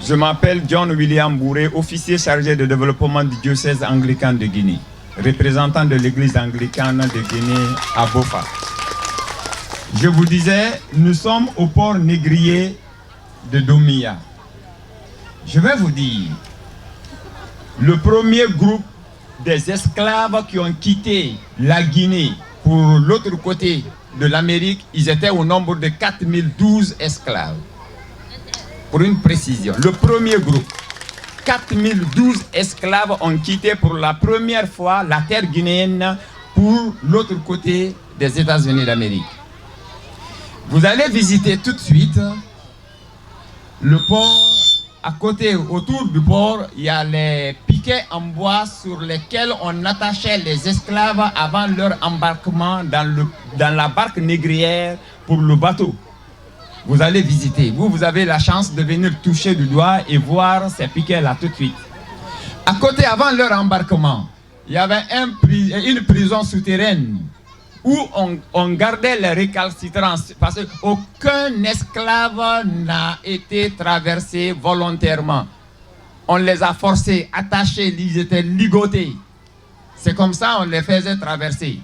Je m'appelle John William Bourré, officier chargé de développement du diocèse anglican de Guinée, représentant de l'église anglicane de Guinée à Bofa. Je vous disais, nous sommes au port négrier de Domia. Je vais vous dire, le premier groupe des esclaves qui ont quitté la Guinée pour l'autre côté de l'Amérique, ils étaient au nombre de 4012 esclaves. Pour une précision, le premier groupe, 4012 esclaves ont quitté pour la première fois la terre guinéenne pour l'autre côté des États-Unis d'Amérique. Vous allez visiter tout de suite le port. À côté, autour du port, il y a les piquets en bois sur lesquels on attachait les esclaves avant leur embarquement dans la barque négrière pour le bateau. Vous allez visiter. Vous avez la chance de venir toucher du doigt et voir ces piquets-là tout de suite. À côté, avant leur embarquement, il y avait une prison souterraine où on gardait les récalcitrants parce qu'aucun esclave n'a été traversé volontairement. On les a forcés, attachés, ils étaient ligotés. C'est comme ça qu'on les faisait traverser.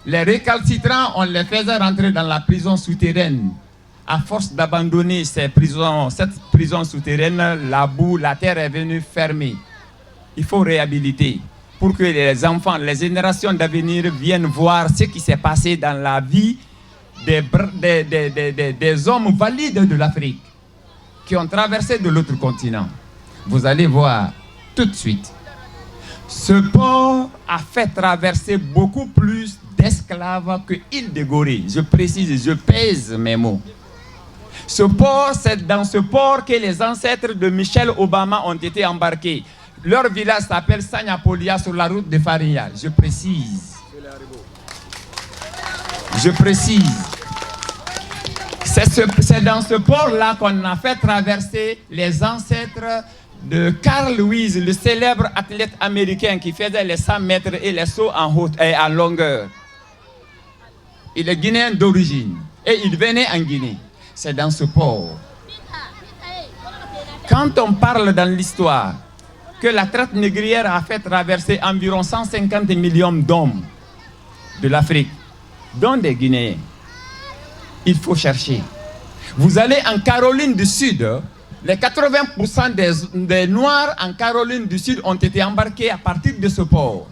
Les récalcitrants, on les faisait rentrer dans la prison souterraine. À force d'abandonner cette prison souterraine, la boue, la terre est venue fermer. Il faut réhabiliter pour que les enfants, les générations d'avenir viennent voir ce qui s'est passé dans la vie des hommes valides de l'Afrique qui ont traversé de l'autre continent. Vous allez voir tout de suite. Ce port a fait traverser beaucoup plus d'esclaves que Île de Gorée. Je précise, je pèse mes mots. Ce port, c'est dans ce port que les ancêtres de Michelle Obama ont été embarqués. Leur village s'appelle Sagnapolia sur la route de Faria. Je précise. Je précise. C'est dans ce port-là qu'on a fait traverser les ancêtres de Carl Lewis, le célèbre athlète américain qui faisait les 100 mètres et les sauts en longueur. Il est guinéen d'origine et il venait en Guinée. C'est dans ce port. Quand on parle dans l'histoire que la traite négrière a fait traverser environ 150 millions d'hommes de l'Afrique, dont des Guinéens, il faut chercher. Vous allez en Caroline du Sud, les 80% des Noirs en Caroline du Sud ont été embarqués à partir de ce port.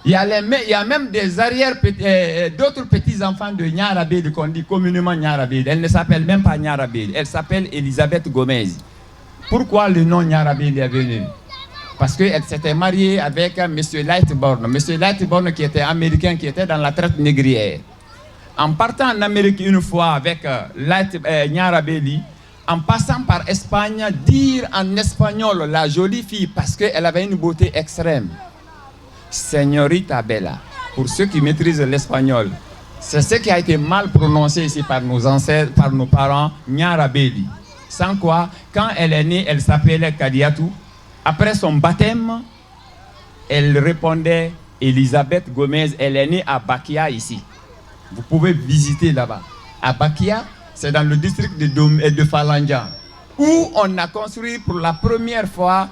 Il y a même des d'autres petits-enfants de Nyarabéd qu'on dit communément Nyarabéd. Elle ne s'appelle même pas Nyarabéd, elle s'appelle Elisabeth Gomez. Pourquoi le nom Nyarabéd est venu? Parce qu'elle s'était mariée avec M. Lightbourne. M. Lightbourne qui était américain, qui était dans la traite négrière. En partant en Amérique une fois avec Nyarabéli, en passant par Espagne, dire en espagnol la jolie fille, parce qu'elle avait une beauté extrême. Señorita Bella, pour ceux qui maîtrisent l'espagnol. C'est ce qui a été mal prononcé ici par nos ancêtres, par nos parents, Nyarabéli. Sans quoi, quand elle est née, elle s'appelait Kadiatou. Après son baptême, elle répondait Elisabeth Gomez. Elle est née à Bakia ici. Vous pouvez visiter là-bas. À Bakia, c'est dans le district de Falanja, où on a construit pour la première fois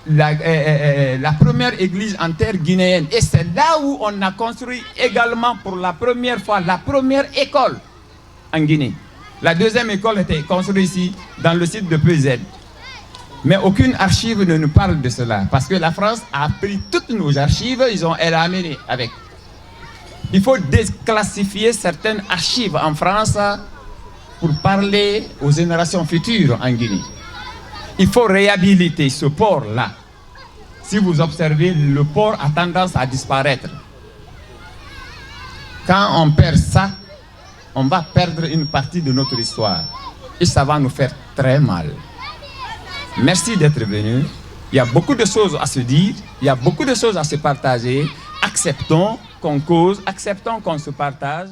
la première église en terre guinéenne. Et c'est là où on a construit également pour la première fois la première école en Guinée. La deuxième école était construite ici, dans le site de PZ. Mais aucune archive ne nous parle de cela, parce que la France a pris toutes nos archives, elle a amené avec. Il faut déclassifier certaines archives en France pour parler aux générations futures en Guinée. Il faut réhabiliter ce port-là. Si vous observez, le port a tendance à disparaître. Quand on perd ça, on va perdre une partie de notre histoire. Et ça va nous faire très mal. Merci d'être venu. Il y a beaucoup de choses à se dire. Il y a beaucoup de choses à se partager. Acceptons qu'on cause, acceptons qu'on se partage.